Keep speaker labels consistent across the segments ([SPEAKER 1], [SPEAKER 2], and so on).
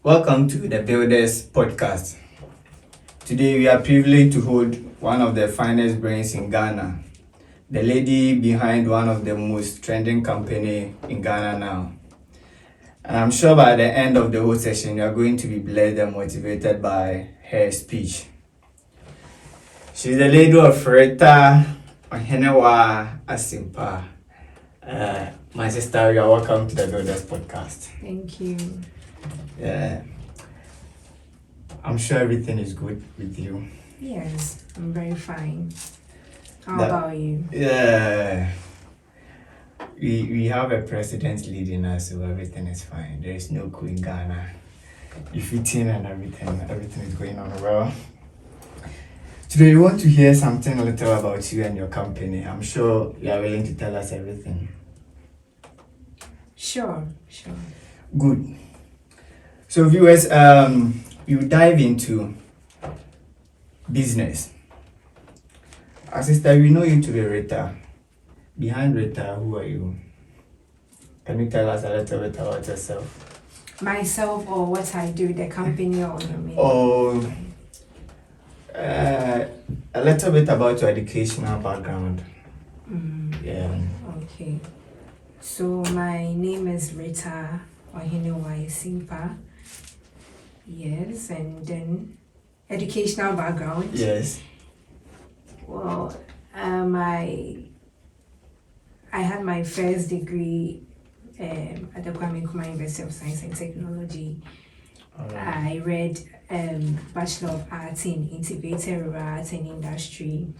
[SPEAKER 1] Welcome to the Builders Podcast. Today we are privileged to hold one of the finest brains in Ghana, the lady behind one of the most trending company in Ghana now. And I'm sure by the end of the whole session, you are going to be blessed and motivated by her speech. She's the lady of Rita Ohenewa Asimpa. My sister, you are welcome to the Builders Podcast.
[SPEAKER 2] Thank you.
[SPEAKER 1] Yeah. I'm sure everything is good with you.
[SPEAKER 2] Yes, I'm very fine. How about you?
[SPEAKER 1] Yeah. We have a president leading us, so everything is fine. There is no coup in Ghana. You're fitting and everything is going on well. Today we want to hear something a little about you and your company. I'm sure you are willing to tell us everything.
[SPEAKER 2] Sure.
[SPEAKER 1] Good. So viewers, you dive into business. Our sister, we know you to be Rita. Behind Rita, who are you? Can you tell us a little bit about yourself?
[SPEAKER 2] Myself or what I do, the company or you mean?
[SPEAKER 1] Or a little bit about your educational background. Yeah.
[SPEAKER 2] Okay. So my name is Rita Ohenewa Asimpa. Yes, and then educational background.
[SPEAKER 1] Yes.
[SPEAKER 2] Well, I had my first degree at the Kwame Nkrumah University of Science and Technology.
[SPEAKER 1] All right.
[SPEAKER 2] I read Bachelor of Arts in Integrated Rural Arts and Industry,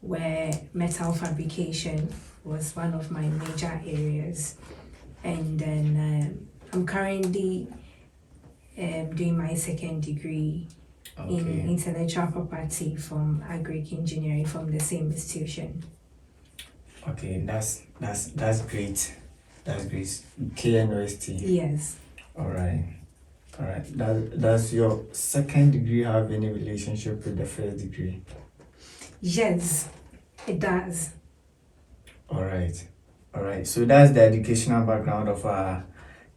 [SPEAKER 2] where metal fabrication was one of my major areas. And then I'm currently doing my second degree in intellectual property from agric engineering from the same institution.
[SPEAKER 1] Okay, that's great. That's great. KNUST.
[SPEAKER 2] Yes.
[SPEAKER 1] All right. Does your second degree have any relationship with the first degree?
[SPEAKER 2] Yes, it does.
[SPEAKER 1] All right. So that's the educational background of our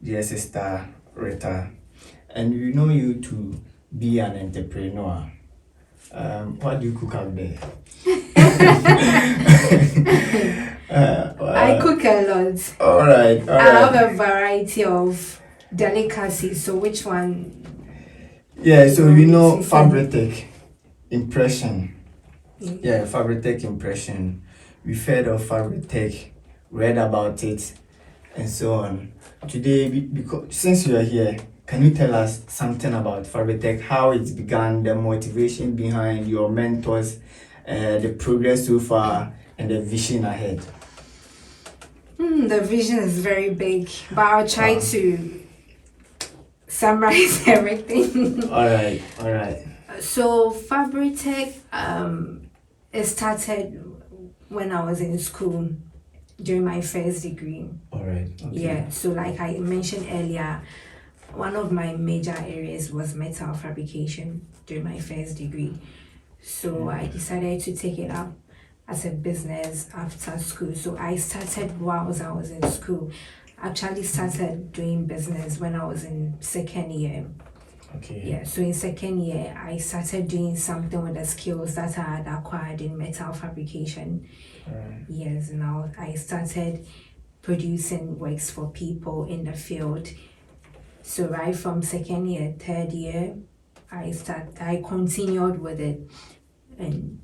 [SPEAKER 1] dear sister Rita, and we know you to be an entrepreneur. What do you cook out there?
[SPEAKER 2] I cook a lot.
[SPEAKER 1] All right.
[SPEAKER 2] I have a variety of delicacies. So which one?
[SPEAKER 1] Yeah. So we know Fabritech impression. Yeah, Fabritech impression. We've heard of Fabritech, read about it, and so on. Today, because since you are here, can you tell us something about Fabritech, how it began, the motivation behind your mentors, the progress so far, and the vision ahead?
[SPEAKER 2] The vision is very big, but I'll try to summarize everything.
[SPEAKER 1] All right.
[SPEAKER 2] So Fabritech, it started when I was in school during my first degree.
[SPEAKER 1] All right. Okay.
[SPEAKER 2] Yeah, so like I mentioned earlier, one of my major areas was metal fabrication during my first degree. So I decided to take it up as a business after school. So I started whilst I was in school. Actually started doing business when I was in second year.
[SPEAKER 1] Okay.
[SPEAKER 2] Yeah, so in second year, I started doing something with the skills that I had acquired in metal fabrication.
[SPEAKER 1] Right.
[SPEAKER 2] Yes, now I started producing works for people in the field. So right from second year, third year, I continued with it, and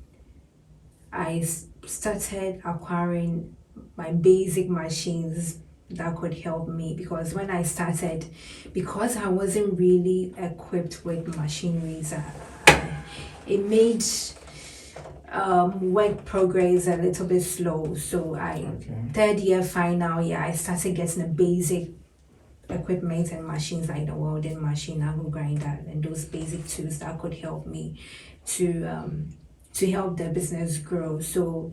[SPEAKER 2] I started acquiring my basic machines that could help me, because when I started, because I wasn't really equipped with machineries, it made work progress a little bit slow. So third year, final year, I started getting the basic equipment and machines like the welding machine, angle grinder, and those basic tools that could help me to help the business grow. So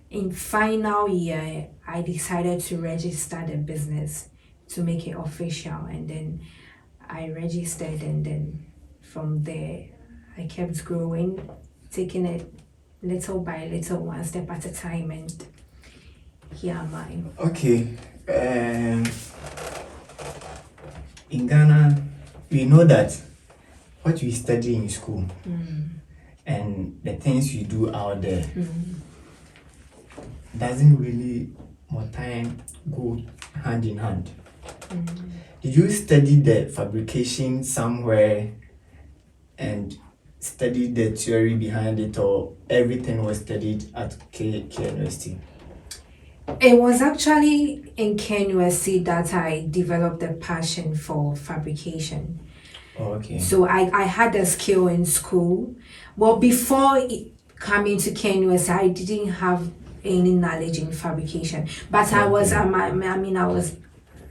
[SPEAKER 2] in final year, I decided to register the business to make it official, and then I registered, and then from there I kept growing, taking it little by little, one step at a time, and here am I.
[SPEAKER 1] Okay. In Ghana, we know that what we study in school and the things you do out there doesn't really more time go hand in hand. Did you study the fabrication somewhere and study the theory behind it, or everything was studied at KNUST?
[SPEAKER 2] It was actually in KNUST that I developed a passion for fabrication.
[SPEAKER 1] Okay.
[SPEAKER 2] So I had a skill in school. Well, before coming to KNUST, I didn't have any knowledge in fabrication. But I was, I was,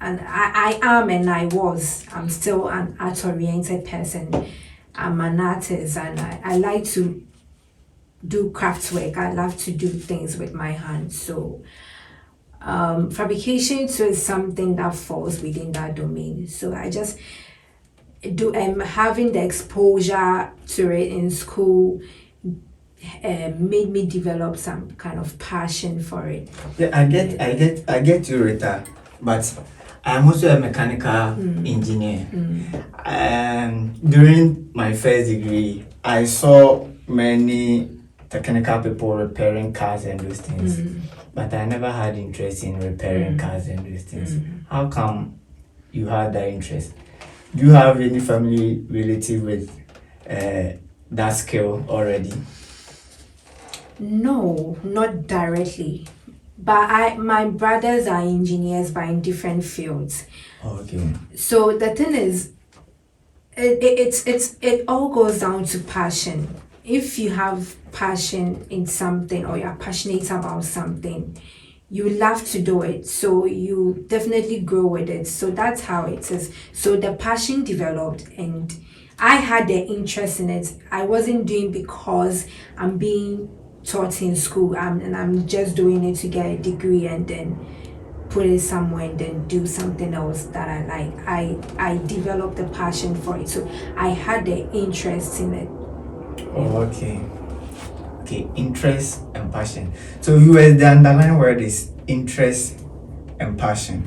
[SPEAKER 2] and I am and I was, I'm still an art-oriented person. I'm an artist and I like to do craft work. I love to do things with my hands. So fabrication too is something that falls within that domain. So I just do having the exposure to it in school made me develop some kind of passion for it.
[SPEAKER 1] Yeah, I get you, Rita, but I'm also a mechanical engineer. During my first degree, I saw many technical people repairing cars and those things, but I never had interest in repairing cars and those things. How come you had that interest? Do you have any family relative with that skill already?
[SPEAKER 2] No, not directly. But my brothers are engineers, but in different fields.
[SPEAKER 1] Okay.
[SPEAKER 2] So the thing is, it all goes down to passion. If you have passion in something or you're passionate about something, you love to do it. So you definitely grow with it. So that's how it is. So the passion developed and I had the interest in it. I wasn't doing because I'm being taught in school and I'm just doing it to get a degree and then put it somewhere and then do something else that I like. I developed a passion for it, so I had the interest in it.
[SPEAKER 1] Oh, okay, interest and passion. So you were the underlying word is interest and passion.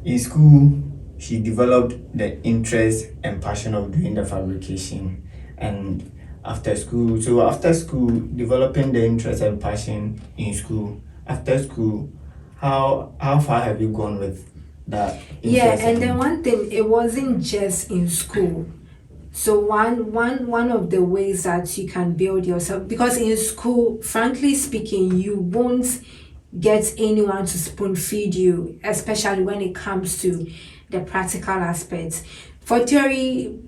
[SPEAKER 1] In school, she developed the interest and passion of doing the fabrication, and after school, developing the interest and passion in school. After school, how far have you gone with that?
[SPEAKER 2] Yeah, and then one thing, it wasn't just in school. So one of the ways that you can build yourself, because in school, frankly speaking, you won't get anyone to spoon feed you, especially when it comes to the practical aspects. For theory,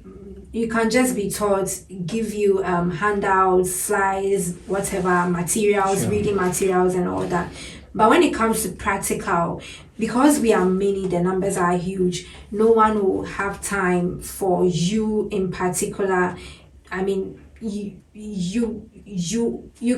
[SPEAKER 2] you can just be taught, give you handouts, slides, whatever, materials,
[SPEAKER 1] Sure.
[SPEAKER 2] reading materials and all that. But when it comes to practical, because we are many, the numbers are huge, no one will have time for you in particular. I mean, you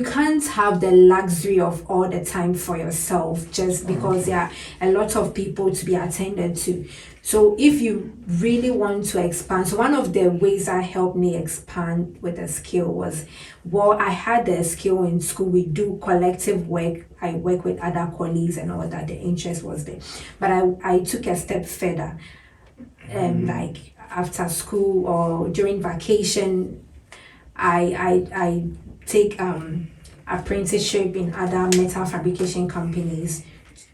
[SPEAKER 2] can't have the luxury of all the time for yourself just because there are a lot of people to be attended to. So if you really want to expand, so one of the ways that helped me expand with a skill was, well, I had the skill in school. We do collective work. I work with other colleagues and all that. The interest was there. But I took a step further. Like after school or during vacation, I take apprenticeship in other metal fabrication companies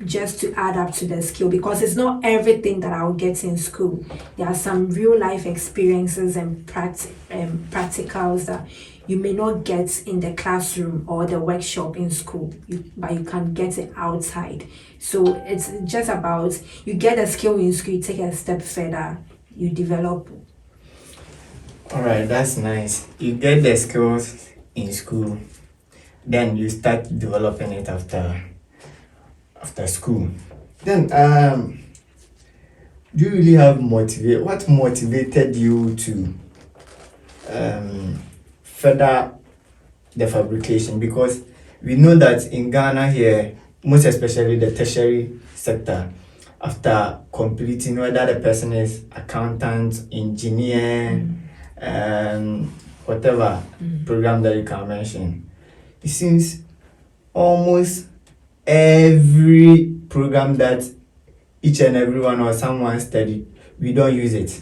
[SPEAKER 2] just to add up to the skill, because it's not everything that I'll get in school. There are some real life experiences and practicals that you may not get in the classroom or the workshop in school, but you can get it outside. So it's just about, you get a skill in school, you take a step further, you develop.
[SPEAKER 1] All right, that's nice. You get the skills in school, then you start developing it after school. Then do you really have what motivated you to further the fabrication? Because we know that in Ghana here, most especially the tertiary sector, after completing, whether the person is accountant, engineer, whatever program that you can mention, it seems almost every program that each and everyone or someone studied, we don't use it.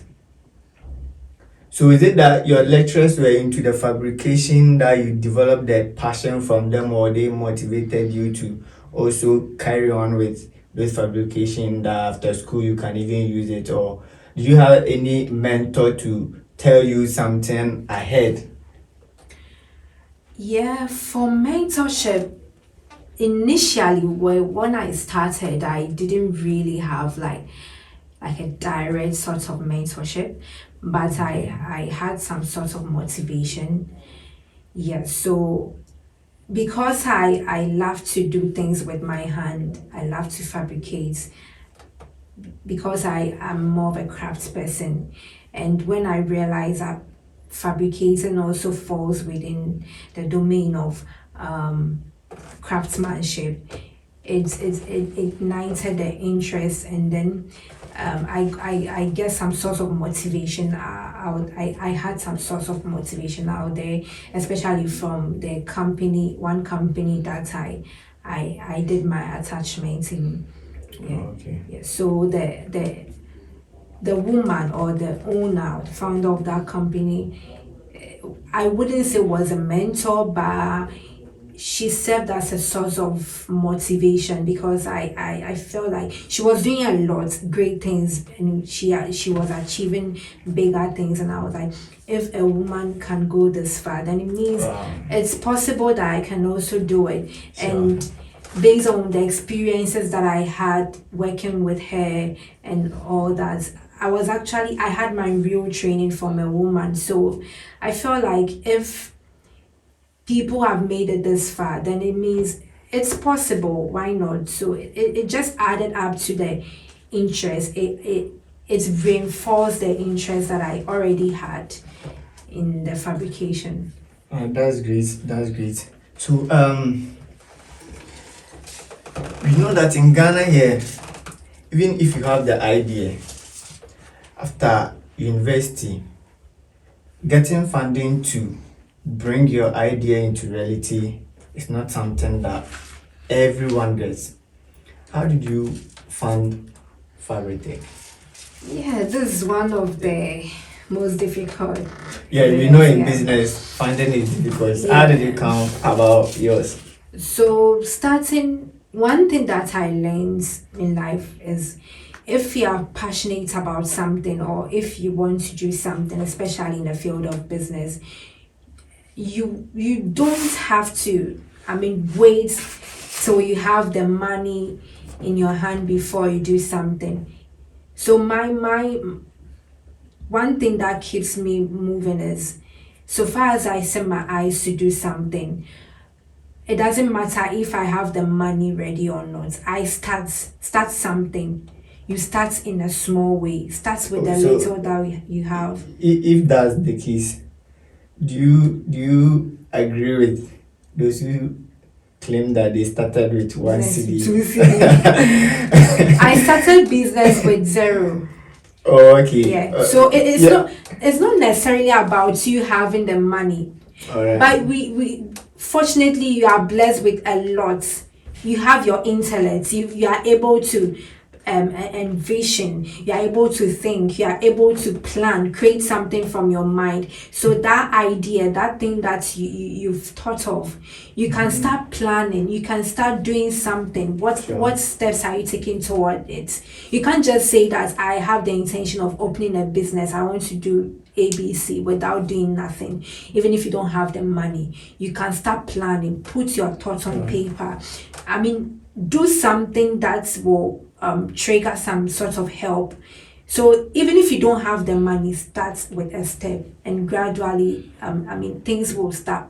[SPEAKER 1] So is it that your lecturers were into the fabrication that you developed the passion from them, or they motivated you to also carry on with fabrication that after school you can even use it? Or do you have any mentor to tell you something ahead?
[SPEAKER 2] Yeah, for mentorship, initially when I started, I didn't really have like a direct sort of mentorship, but I had some sort of motivation. Yeah, so because I love to do things with my hand, I love to fabricate, because I am more of a craft person. And when I realized that fabricating also falls within the domain of craftsmanship, it ignited the interest, and then I get some sort of motivation out. I had some sort of motivation out there, especially from the company, one company that I did my attachment in. Yeah.
[SPEAKER 1] Oh, okay.
[SPEAKER 2] Yeah. So the woman, or the owner, the founder of that company, I wouldn't say was a mentor, but she served as a source of motivation, because I felt like she was doing a lot great things, and she was achieving bigger things, and I was like, if a woman can go this far, then it means it's possible that I can also do it.
[SPEAKER 1] Sure.
[SPEAKER 2] And based on the experiences that I had working with her and all that, I had my real training from a woman. So I felt like if people have made it this far, then it means it's possible. Why not? So it just added up to the interest. It reinforced the interest that I already had in the fabrication.
[SPEAKER 1] That's great. That's great. So we know that in Ghana here, even if you have the idea, after university, getting funding to bring your idea into reality is not something that everyone gets. How did you fund Fabritech?
[SPEAKER 2] Yeah, this is one of the most difficult.
[SPEAKER 1] Yeah, we know in business, funding is difficult.
[SPEAKER 2] Yeah.
[SPEAKER 1] How did you come about yours?
[SPEAKER 2] So one thing that I learned in life is, if you are passionate about something, or if you want to do something, especially in the field of business, you don't have to, wait till you have the money in your hand before you do something. So my one thing that keeps me moving is, so far as I set my eyes to do something, it doesn't matter if I have the money ready or not. I start something. You start in a small way. Start with the little that you have.
[SPEAKER 1] If that's the case, do you agree with those who claim that they started with one CD?
[SPEAKER 2] 2 CD. I started business with 0.
[SPEAKER 1] Oh, okay.
[SPEAKER 2] Yeah. So it's not necessarily about you having the money.
[SPEAKER 1] All right.
[SPEAKER 2] But we fortunately, you are blessed with a lot. You have your intellect. You are able to envision. You are able to think. You are able to plan, create something from your mind. So that idea, that thing that you've thought of, you can start planning. You can start doing something. What steps are you taking toward it? You can't just say that I have the intention of opening a business. I want to do ABC without doing nothing. Even if you don't have the money, you can start planning. Put your thoughts on paper. Do something that will trigger some sort of help. So even if you don't have the money, start with a step, and gradually things will start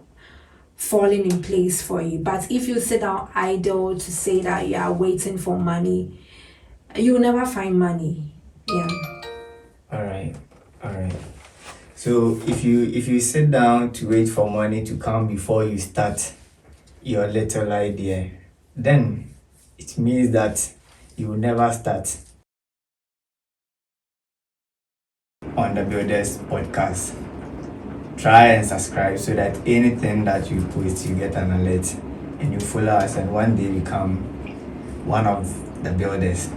[SPEAKER 2] falling in place for you. But if you sit down idle to say that you are waiting for money, you will never find money. Yeah.
[SPEAKER 1] All right. So if you sit down to wait for money to come before you start your little idea, then it means that you will never start. On the Builders Podcast, try and subscribe so that anything that you post, you get an alert, and you follow us, and one day become one of the builders.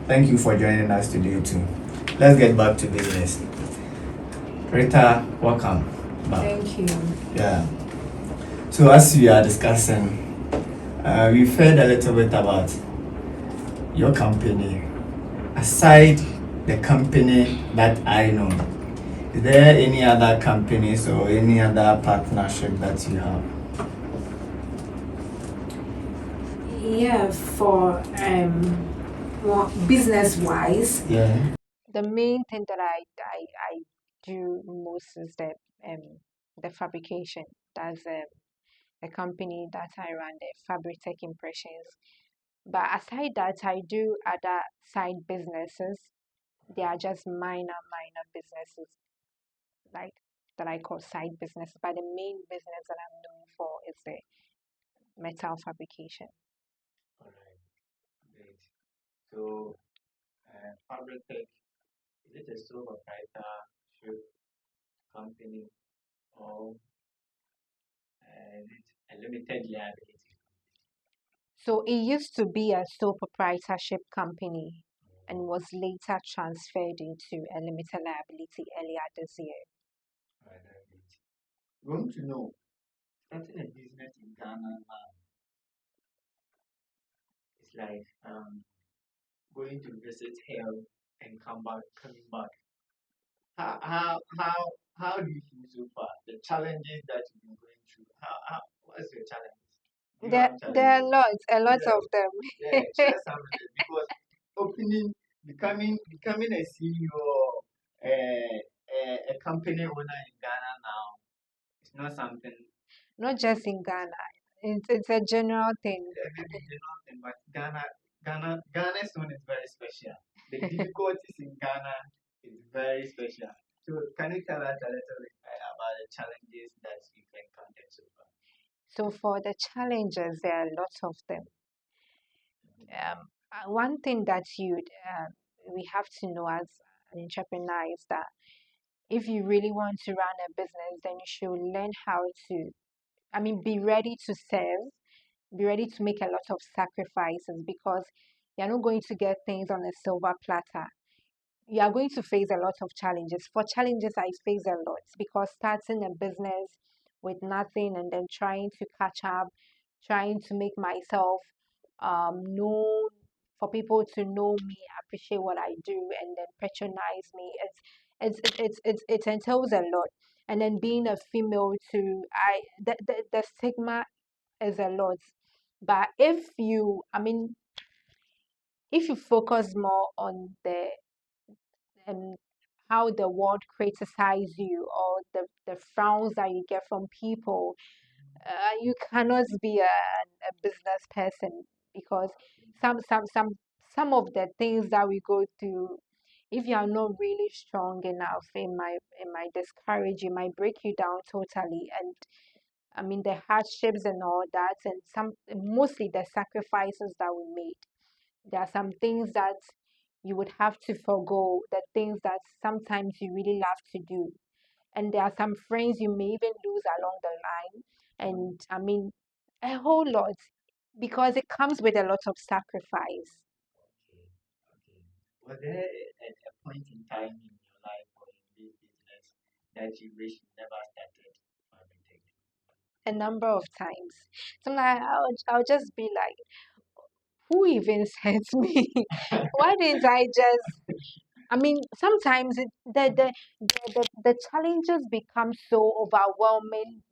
[SPEAKER 1] Thank you for joining us today too. Let's get back to business. Rita, welcome back.
[SPEAKER 2] Thank you.
[SPEAKER 1] Yeah. So as we are discussing, we've heard a little bit about your company. Aside the company that I know, is there any other companies or any other partnership that you have?
[SPEAKER 2] Yeah, for well, business wise,
[SPEAKER 1] Yeah.
[SPEAKER 2] the main thing that I do most is the fabrication. That's the company that I run, the Fabric Tech Impressions. But aside that, I do other side businesses. They are just minor businesses like that I call side business. But the main business that I'm known for is the metal fabrication.
[SPEAKER 1] All right. Great. So, Fabrictech, is it a sole proprietorship company or is it a limited liability?
[SPEAKER 2] So it used to be a sole proprietorship company and was later transferred into a limited liability earlier this year.
[SPEAKER 1] All right, that's great. We want to know, starting a business in Ghana now, it's like going to visit hell and coming back. How how how how do you feel so far? The challenges that you've been going through. What's your challenge? Do you have
[SPEAKER 2] There are
[SPEAKER 1] challenges?
[SPEAKER 2] a lot
[SPEAKER 1] Yeah,
[SPEAKER 2] of them.
[SPEAKER 1] yeah, share some of it because becoming a CEO or a company owner in Ghana now is not something.
[SPEAKER 2] Not just in Ghana. It's a general thing.
[SPEAKER 1] Yeah, maybe general thing, but Ghana's one is very special. The difficulties in Ghana is very special. So can you tell us a little bit about the challenges that you've encountered so far?
[SPEAKER 2] So for the challenges, there are lots of them. One thing that we have to know as an entrepreneur is that if you really want to run a business, then you should learn how to, be ready to serve, be ready to make a lot of sacrifices because you're not going to get things on a silver platter. You are going to face a lot of challenges. For challenges, I face a lot because starting a business with nothing and then trying to catch up, trying to make myself known, for people to know me, appreciate what I do, and then patronize me. It entails a lot. And then being a female too, the stigma is a lot. But if you focus more on the and how the world criticize you or the frowns that you get from people, you cannot be a business person because some some some some of the things that we go through, if you are not really strong enough, it might discourage you, might break you down totally. And the hardships and all that, and some mostly the sacrifices that we made. There are some things that you would have to forgo, the things that sometimes you really love to do. And there are some friends you may even lose along the line. And a whole lot because it comes with a lot of sacrifice.
[SPEAKER 1] Okay, okay. Was there a point in time in your life or in this business that you wish you never started Fabrictech?
[SPEAKER 2] A number of times. Sometimes I'll just be like, who even sent me? Why didn't I just sometimes the challenges become so overwhelming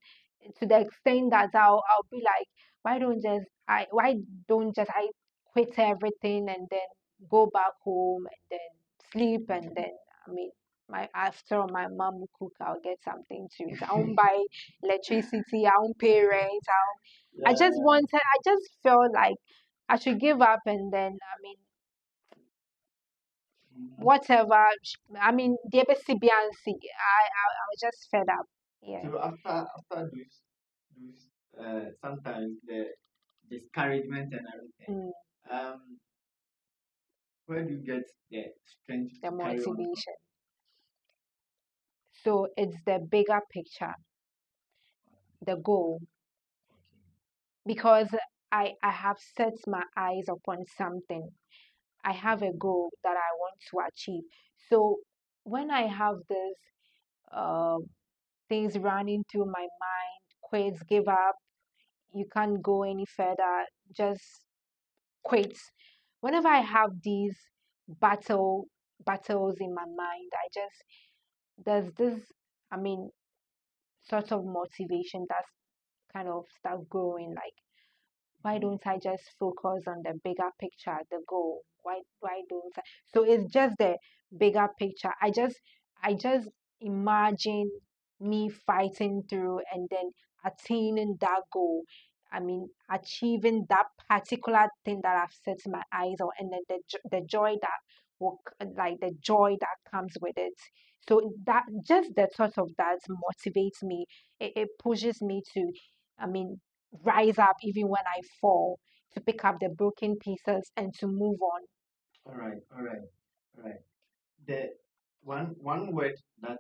[SPEAKER 2] to the extent that I'll be like, why don't just I quit everything and then go back home and then sleep and then I mean my after all, my mom will cook, I'll get something to eat. I won't buy electricity, I won't pay rent,
[SPEAKER 1] Yeah.
[SPEAKER 2] I just felt like I should give up and then
[SPEAKER 1] Mhm.
[SPEAKER 2] whatever. The BCB and C. I was just fed up. Yeah.
[SPEAKER 1] So after those sometimes the discouragement and everything,
[SPEAKER 2] Mm,
[SPEAKER 1] um, where do you get the strength
[SPEAKER 2] the
[SPEAKER 1] to carry on from?
[SPEAKER 2] motivation. So it's the bigger picture, the goal,
[SPEAKER 1] Okay.
[SPEAKER 2] because I have set my eyes upon something. I have a goal that I want to achieve. So when I have this, uh, things running through my mind, quits, give up, you can't go any further, just quit. Whenever I have these battles in my mind, I just there's this, I mean, sort of motivation that's kind of start growing. Like, why don't I just focus on the bigger picture, the goal? Why don't I? So it's just the bigger picture. I just imagine me fighting through and then attaining that goal. I mean, achieving that particular thing that I've set my eyes on, and then the joy that will like the joy that comes with it. So that just the thought of that motivates me. It pushes me to, I mean, rise up even when I fall, to pick up the broken pieces and to move on.
[SPEAKER 1] All right, all right, all right. The one word that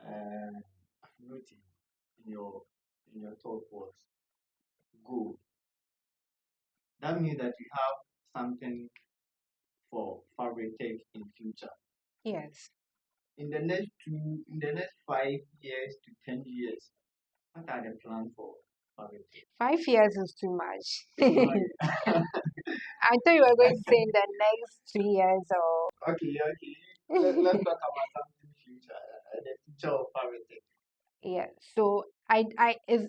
[SPEAKER 1] I've noted in your talk was goal. That means that you have something for fabric tech in future.
[SPEAKER 2] Yes.
[SPEAKER 1] In the next 5 years to 10 years, what are the plans for fabric tech?
[SPEAKER 2] 5 years is too much.
[SPEAKER 1] It's
[SPEAKER 2] I thought you were going to say in the next 3 years or
[SPEAKER 1] okay, okay. Let's talk about something future, the future of fabric tech.
[SPEAKER 2] yeah. So I is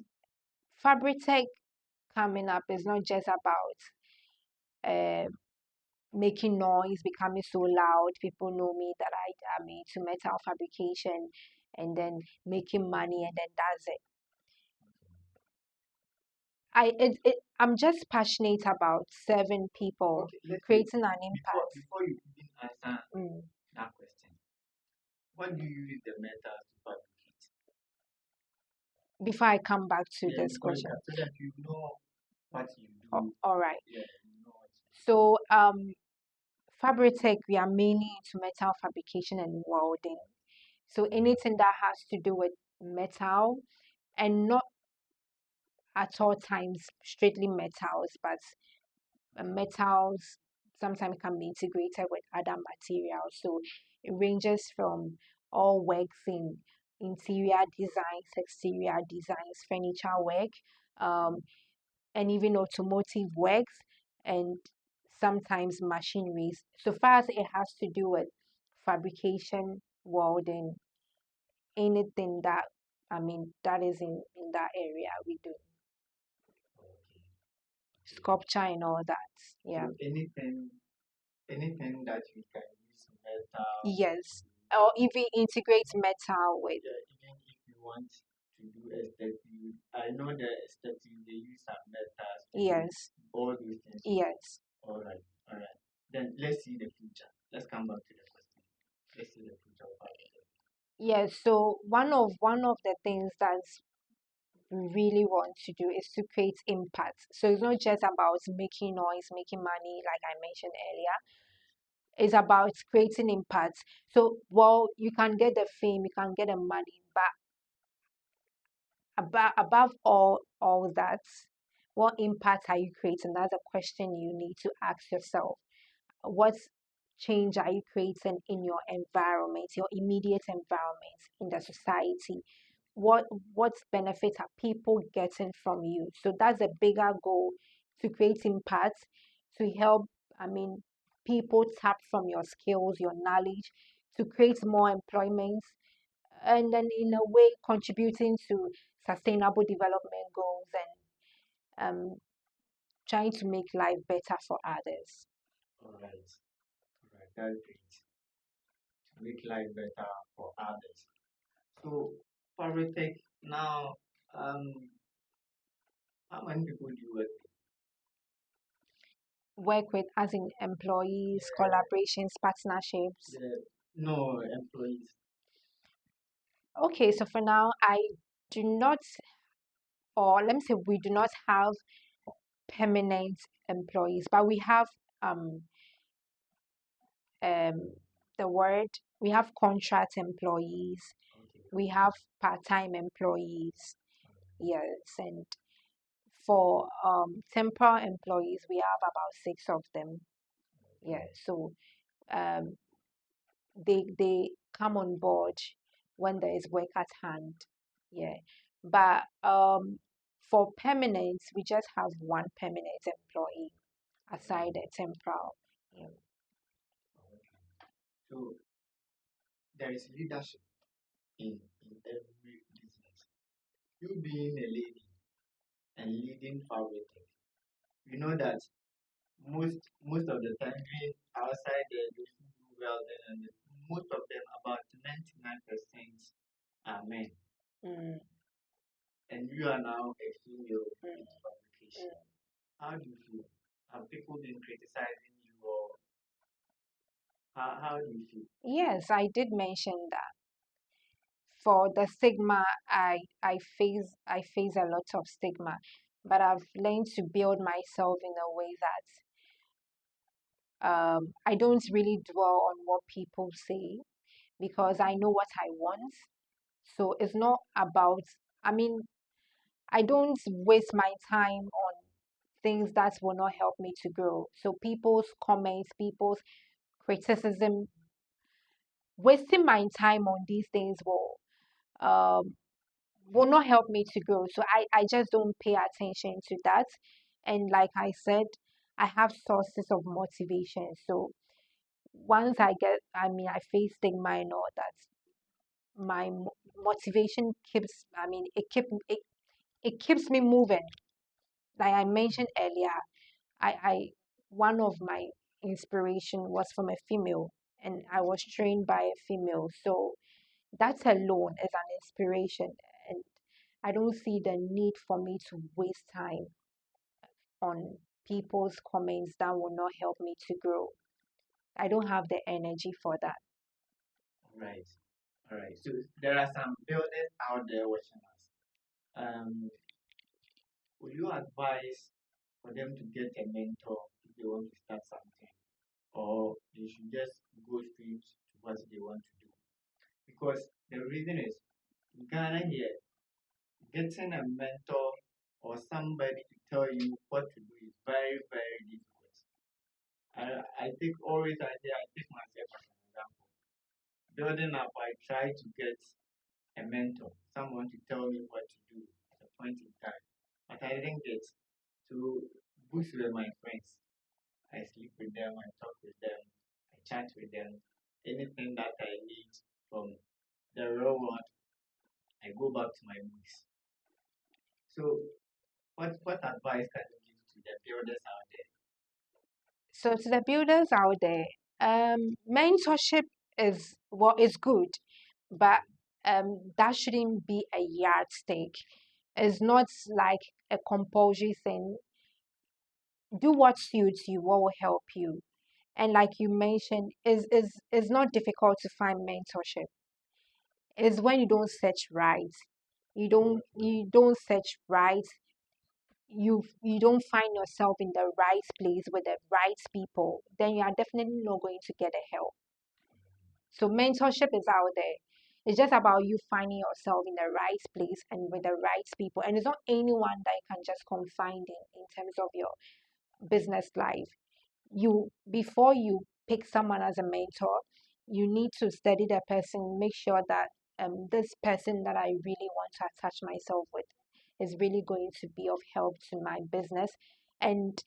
[SPEAKER 2] fabric tech coming up is not just about uh making noise, becoming so loud. People know me that I am into metal fabrication and then making money and then that's it. I'm just passionate about serving people,
[SPEAKER 1] Okay, let's say
[SPEAKER 2] creating an impact.
[SPEAKER 1] before you even answer
[SPEAKER 2] Mm.
[SPEAKER 1] that question, what do you use the metals to fabricate?
[SPEAKER 2] Before I come back to
[SPEAKER 1] Yeah,
[SPEAKER 2] this
[SPEAKER 1] before you
[SPEAKER 2] question.
[SPEAKER 1] can, so that you know what you do.
[SPEAKER 2] All right.
[SPEAKER 1] Yeah, you know what you
[SPEAKER 2] So Fabritech, we are mainly into metal fabrication and welding. So anything that has to do with metal, and not at all times strictly metals, but metals sometimes can be integrated with other materials. So it ranges from all works in interior designs, exterior designs, furniture work, um, and even automotive works, and sometimes machineries. So far as it has to do with fabrication, welding, anything that, I mean, that is in that area we do.
[SPEAKER 1] do. Okay.
[SPEAKER 2] Sculpture and all that. Yeah.
[SPEAKER 1] So anything that you can use metal,
[SPEAKER 2] Yes. Or even integrate metal with.
[SPEAKER 1] yeah, even if you want to do aesthetic, I know the aesthetic they use some metals to do
[SPEAKER 2] Yes.
[SPEAKER 1] all those things.
[SPEAKER 2] Yes.
[SPEAKER 1] All right, all right. Then let's see the future. Let's come back to the question. Let's see the future of fabric.
[SPEAKER 2] Yes. So one of the things that we really want to do is to create impact. So it's not just about making noise, making money, like I mentioned earlier. It's about creating impact. So, well, you can get the fame, you can get the money, but above all that, what impact are you creating? That's a question you need to ask yourself. What change are you creating in your environment, your immediate environment, in the society? What benefits are people getting from you? So that's a bigger goal, to create impact, to help, I mean, people tap from your skills, your knowledge, to create more employment, and then in a way contributing to sustainable development goals, and trying to make life better for others.
[SPEAKER 1] All right, all right. That's great. To make life better for others. So fabric tech now, um, how many people do you work
[SPEAKER 2] Work with, as in employees, collaborations, partnerships.
[SPEAKER 1] with? No employees.
[SPEAKER 2] Okay, so for now, I do not, or let me say, we do not have permanent employees, but we have um um the word we have contract employees,
[SPEAKER 1] Okay.
[SPEAKER 2] we have part-time employees. Yes, and for temporary employees, we have about six of them. Yeah, so um they come on board when there is work at hand. Yeah. But for permanent, we just have one permanent employee aside the temporal. Yeah.
[SPEAKER 1] So there is leadership in every business. You being a lady and leading fabric, you know that most of the time being outside there, those who do welding, and most of them, about 99% are men.
[SPEAKER 2] Mm,
[SPEAKER 1] And you are now a female
[SPEAKER 2] mm,
[SPEAKER 1] in fabrication.
[SPEAKER 2] mm.
[SPEAKER 1] How do you feel? Have people been criticizing you, or how do you feel?
[SPEAKER 2] Yes, I did mention that. For the stigma, I face a lot of stigma, but I've learned to build myself in a way that I don't really dwell on what people say because I know what I want. So it's not about, I mean, I don't waste my time on things that will not help me to grow. So people's comments, people's criticism, wasting my time on these things um will not help me to grow. So I just don't pay attention to that. And like I said, I have sources of motivation. So once I face stigma and all that, my motivation keeps, it keeps me moving. Like I mentioned earlier, I one of my inspiration was from a female and I was trained by a female. So that alone is an inspiration, and I don't see the need for me to waste time on people's comments that will not help me to grow. I don't have the energy for that.
[SPEAKER 1] Right. All right. So there are some builders out there watching us. Um, would you advise for them to get a mentor if they want to start something, or they should just go straight to what they want to do? Because the reason is, in Ghana here, getting a mentor or somebody to tell you what to do is very, very difficult. I think always I take myself as an example. Building up, I try to get a mentor, someone to tell me what to do at a point in time. But I didn't get. So books were my friends. I sleep with them, I talk with them, I chat with them. Anything that I need from the real world, I go back to my books. So what advice can you give to the builders out there?
[SPEAKER 2] So to the builders out there, mentorship is what is good, but that shouldn't be a yardstick. It's not like a compulsory thing. Do what suits you, what will help you. And like you mentioned, is not difficult to find mentorship. It's when you don't search right. You don't search right. You don't find yourself in the right place with the right people, then you are definitely not going to get the help. So mentorship is out there. It's just about you finding yourself in the right place and with the right people. And it's not anyone that you can just confide in terms of your business life. You before you pick someone as a mentor, you need to study the person, make sure that this person that I really want to attach myself with is really going to be of help to my business. And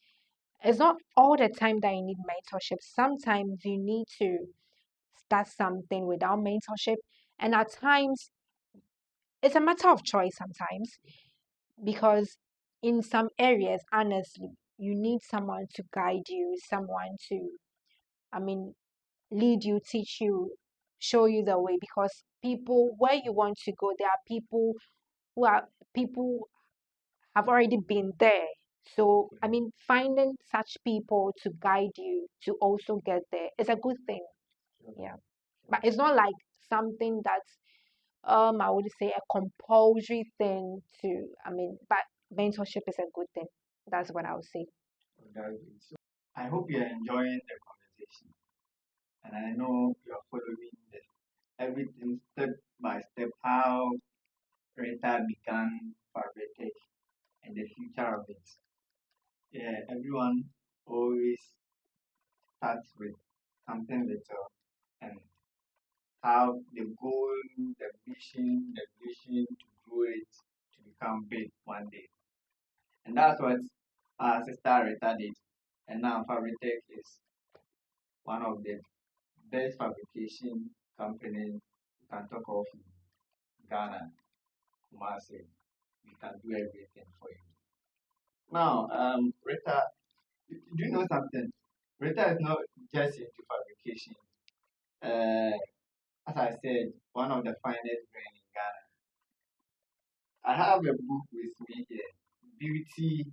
[SPEAKER 2] it's not all the time that you need mentorship. Sometimes you need to start something without mentorship. And at times it's a matter of choice sometimes because in some areas, honestly, you need someone to guide you, someone to, I mean, lead you, teach you, show you the way because people where you want to go, there are who are people have already been there. So I mean finding such people to guide you to also get there is a good thing. Yeah. But it's not like something that's I would say a compulsory thing to but mentorship is a good thing. That's what I would say.
[SPEAKER 1] So I hope you're enjoying the conversation, and I know you're following everything step by step how Rita began fabric and the future of it. Yeah, everyone always starts with something little and have the goal, the vision to grow it to become big one day. And that's what our sister Rita did. And now Fabritech is one of the best fabrication companies you can talk of in Ghana, Kumasi. We can do everything for you. Now, Rita, do you know something? Rita is not just into fabrication. As I said, one of the finest brain in Ghana. I have a book with me here, Beauty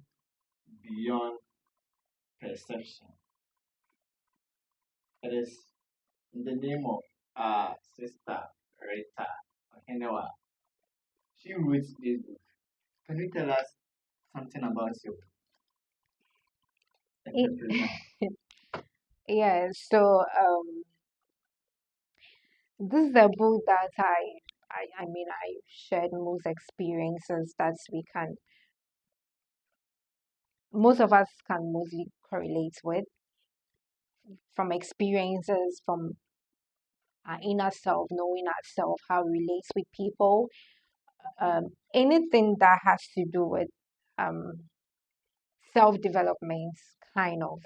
[SPEAKER 1] Beyond Perception. It is in the name of our sister Rita Ohenewa. She wrote this book. Can you tell us something about your entrepreneur?
[SPEAKER 2] Yeah, so this is a book that I mean I shared most experiences that we can most of us can mostly correlate with from experiences from our inner self, knowing ourselves, how we relate with people, anything that has to do with um self-development kind of.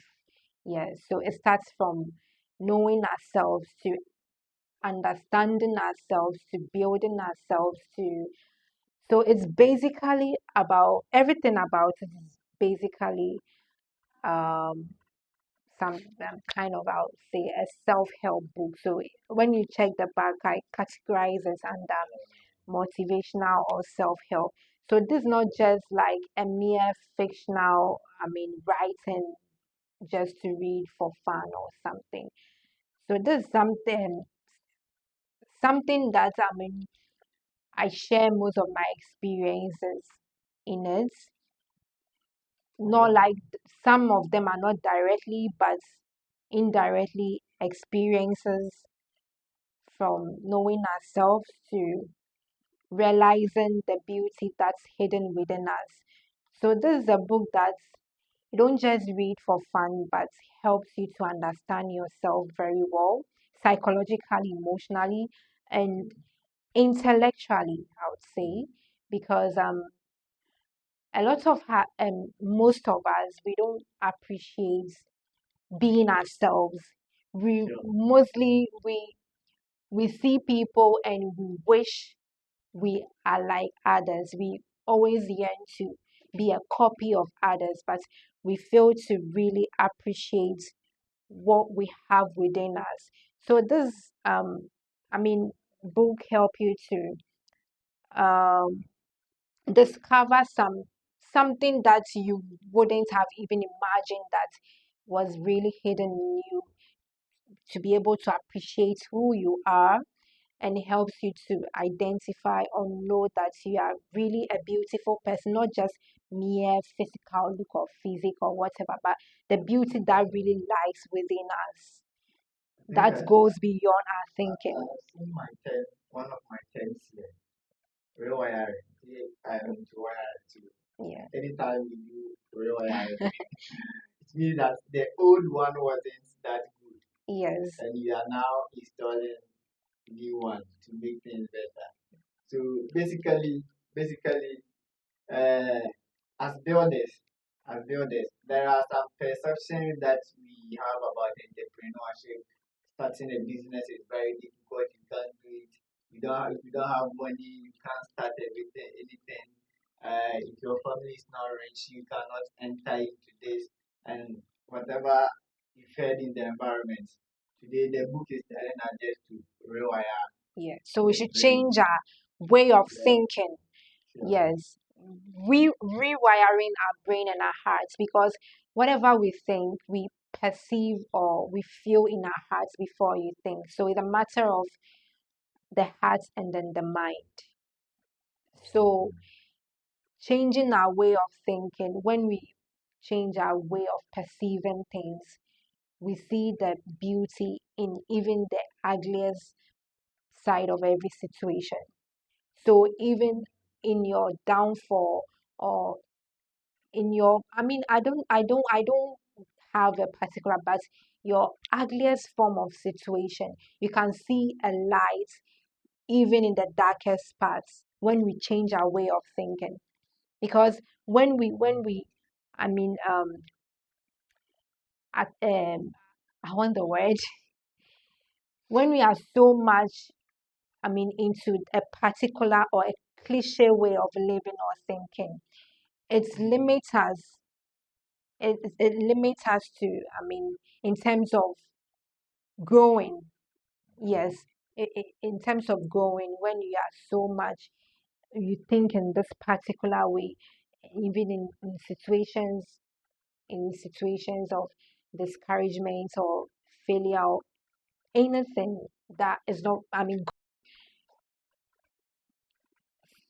[SPEAKER 2] Yeah, so it starts from knowing ourselves to understanding ourselves to building ourselves to so it's basically about everything about it is basically um some kind of I would say a self-help book. So when you check the back, I categorize it under motivational or self-help. So this is not just like a mere fictional, I mean, writing just to read for fun or something. So this is something that I mean I share most of my experiences in it. Not like some of them are not directly, but indirectly experiences from knowing ourselves to realizing the beauty that's hidden within us. So this is a book that you don't just read for fun, but helps you to understand yourself very well, psychologically, emotionally, and intellectually, I would say, because a lot of most of us we don't appreciate being ourselves. We
[SPEAKER 1] Sure.
[SPEAKER 2] mostly we see people and we wish we are like others. We always yearn to be a copy of others, but we fail to really appreciate what we have within us. So this I mean book help you to um discover something that you wouldn't have even imagined that was really hidden in you to be able to appreciate who you are and it helps you to identify or know that you are really a beautiful person, not just mere physical look or physique or whatever, but the beauty that really lies within us that goes beyond our thinking.
[SPEAKER 1] I've seen one of my tents here, rewiring. I am into wiring too.
[SPEAKER 2] Yeah.
[SPEAKER 1] Anytime we do rewiring, it means that the old one wasn't that good,
[SPEAKER 2] Yes.
[SPEAKER 1] and you are now installing new one to make things better. So basically, uh, as builders, there are some perceptions that we have about entrepreneurship. Starting a business is very difficult. You can't do it. If you don't have money, you can't start anything. If your family is not rich, you cannot enter into this and whatever you fed in the environment. Today, the book is telling us just to rewire.
[SPEAKER 2] Yeah. So we should change our way of thinking.
[SPEAKER 1] Sure.
[SPEAKER 2] Yes. Rewiring our brain and our hearts because whatever we think, we perceive or we feel in our hearts before you think. So it's a matter of the heart and then the mind. So changing our way of thinking, when we change our way of perceiving things, we see the beauty in even the ugliest side of every situation. So even in your downfall or in your I mean I don't have a particular but your ugliest form of situation, you can see a light even in the darkest parts when we change our way of thinking. Because when we I mean at I want the word when we are so much into a particular or a cliche way of living or thinking, it limits us. It limits us to, in terms of growing. Yes, in terms of growing, when you are so much, you think in this particular way, even in situations of discouragement or failure or anything that is not,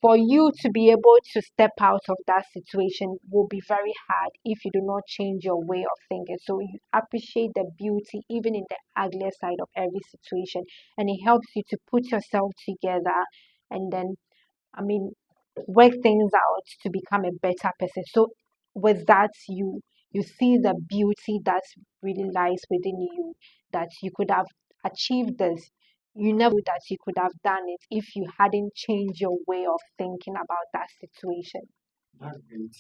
[SPEAKER 2] for you to be able to step out of that situation will be very hard if you do not change your way of thinking. So you appreciate the beauty even in the uglier side of every situation, and it helps you to put yourself together and then, I mean, work things out to become a better person. So with that, you see the beauty that really lies within you, that you could have achieved this. You never knew that you could have done it if you hadn't changed your way of thinking about that situation.
[SPEAKER 1] That's great.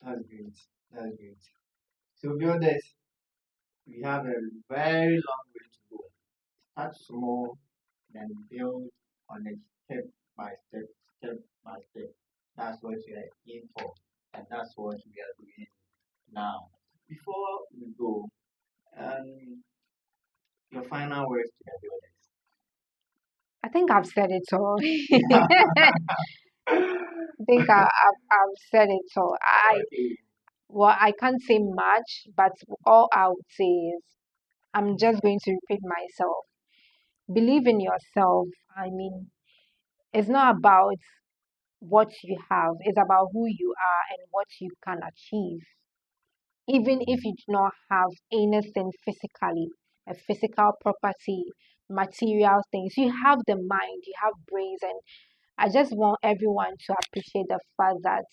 [SPEAKER 1] That's great. That's great. To be honest, we have a very long way to go. Start small, then build on it step by step, step by step. That's what we are in for, and that's what we are doing now. Before we go, your final words to the
[SPEAKER 2] I think I've said it all.
[SPEAKER 1] audience.
[SPEAKER 2] I think I've said it all.
[SPEAKER 1] Okay.
[SPEAKER 2] Well, I can't say much, but all I would say is I'm just going to repeat myself. Believe in yourself. It's not about what you have, it's about who you are and what you can achieve. Even if you do not have anything physically, a physical property, material things, you have the mind, you have brains, and I just want everyone to appreciate the fact that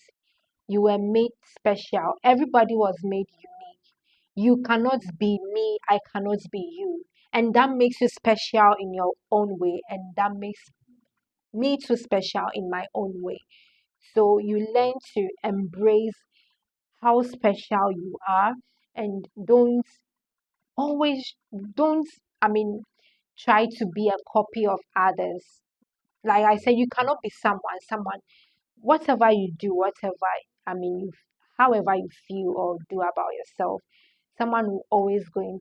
[SPEAKER 2] you were made special. Everybody was made unique. You cannot be me, I cannot be you. And that makes you special in your own way, and that makes me too special in my own way. So you learn to embrace how special you are, and always don't I mean try to be a copy of others. Like I said, you cannot be someone whatever you do, you however you feel or do about yourself, someone is going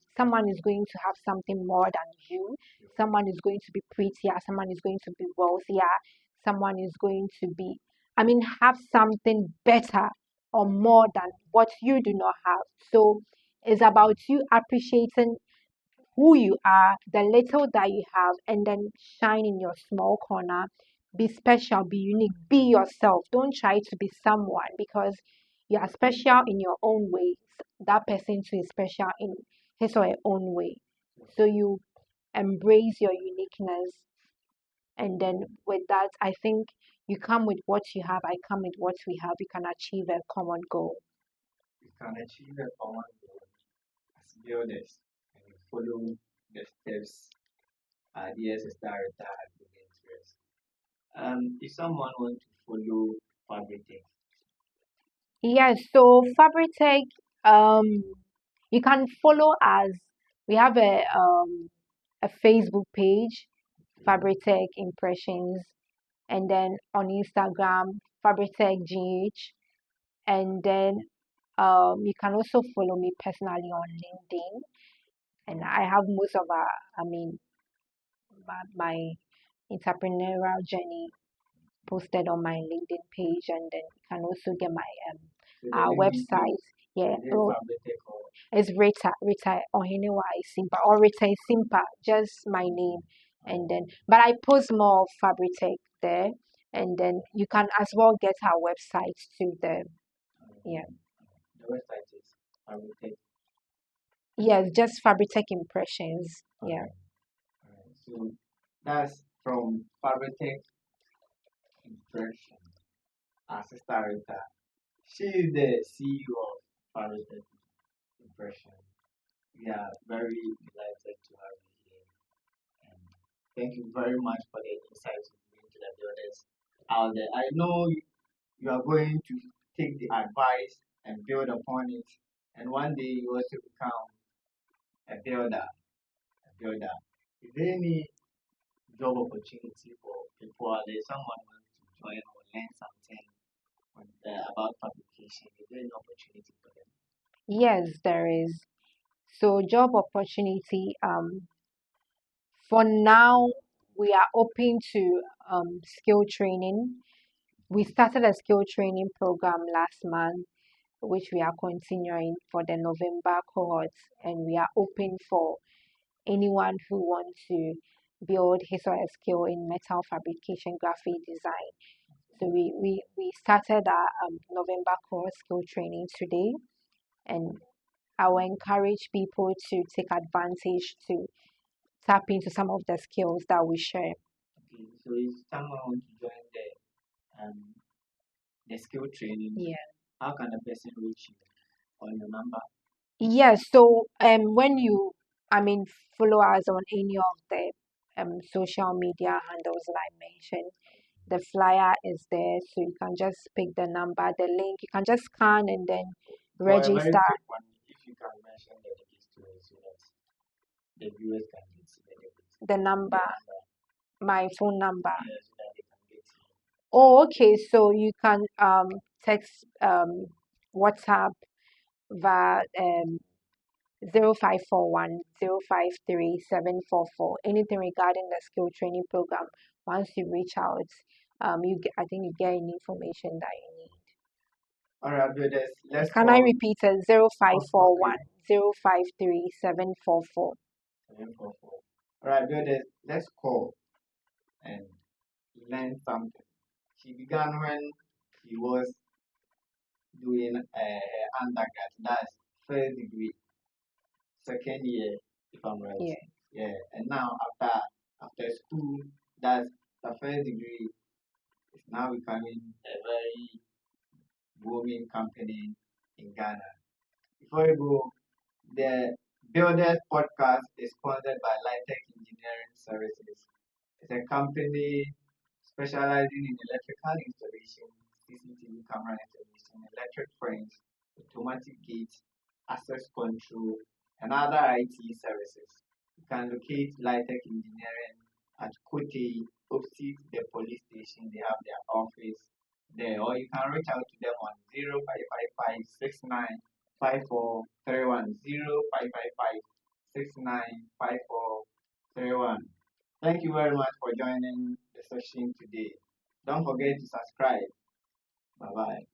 [SPEAKER 2] to have something more than you. Someone is going to be prettier, someone is going to be wealthier, someone is going to be, have something better or more than what you do not have. So it's about you appreciating who you are, the little that you have, and then shine in your small corner. Be special, be unique, be yourself. Don't try to be someone, because you are special in your own way. That person too is special in his or her own way. So you embrace your uniqueness, and then with that, I think you come with what you have, I come with what we have. We can achieve a common goal.
[SPEAKER 1] We can achieve a common goal as builders and we follow the steps ideas started that have been interest. If someone wants to follow fabric,
[SPEAKER 2] Yes, so Fabritech, you can follow us. We have a Facebook page, Fabritech Impressions, and then on Instagram, Fabritech GH, and then you can also follow me personally on LinkedIn, and I have most of my entrepreneurial journey posted on my LinkedIn page, and then you can also get my
[SPEAKER 1] so the
[SPEAKER 2] our
[SPEAKER 1] LinkedIn
[SPEAKER 2] website.
[SPEAKER 1] page,
[SPEAKER 2] Yeah,
[SPEAKER 1] is it fabric or
[SPEAKER 2] it's Rita Ohiniwa Simpa, or Rita Simpa, just my name. And then, but I post more of Fabritech there, and then you can as well get our website too there. Yeah,
[SPEAKER 1] the website is fabric?
[SPEAKER 2] yes, just Fabritech Impressions. Yeah.
[SPEAKER 1] Alright, so that's from fabric impression. Sister Rita, she is the CEO of fabric impression. We are very delighted to have you here. And thank you very much for the insights you bring to the builders out there. I know you are going to take the advice and build upon it. And one day you also become a builder. A builder. Is there any job opportunity for people out there? Someone wants to join or learn something about fabrication. Is there any opportunity for them?
[SPEAKER 2] Yes, there is. So job opportunity. For now, we are open to skill training. We started a skill training program last month, which we are continuing for the November cohort, and we are open for anyone who wants to build his or her skill in metal fabrication, graphic design. So we started our November course skill training today, and I will encourage people to take advantage to tap into some of the skills that we share.
[SPEAKER 1] Okay, so if someone wants to join the skill training,
[SPEAKER 2] Yeah.
[SPEAKER 1] how can a person reach you on your number?
[SPEAKER 2] Yes, so when you follow us on any of the social media handles that I mentioned, the flyer is there, so you can just pick the number, the link, you can just scan and then
[SPEAKER 1] For a very
[SPEAKER 2] register.
[SPEAKER 1] quick one, if you can mention the digits to us so that the viewers can get the digits.
[SPEAKER 2] The number, my phone number.
[SPEAKER 1] Yeah, so that they can get you.
[SPEAKER 2] Oh, okay, so you can text WhatsApp via 0541 053 744. Anything regarding the skill training program. Once you reach out, I think you get any information that you need.
[SPEAKER 1] All right, brothers, let's
[SPEAKER 2] Can I
[SPEAKER 1] call
[SPEAKER 2] repeat it? 0541 053 744.
[SPEAKER 1] 744. All right, brothers, let's call and learn something. She began when she was doing undergrad, that's first degree, second year, if I'm right.
[SPEAKER 2] Yeah.
[SPEAKER 1] Yeah, and now after school, that's the first degree is now becoming a very booming company in Ghana. Before you go, the Builders podcast is sponsored by Lightech Engineering Services. It's a company specializing in electrical installation, CCTV camera installation, electric frames, automatic gates, access control, and other IT services. You can locate Lightech Engineering at Kote, opposite the police station. They have their office there, or you can reach out to them on 0555 695431 0555 695431. Thank you very much for joining the session today. Don't forget to subscribe. Bye bye.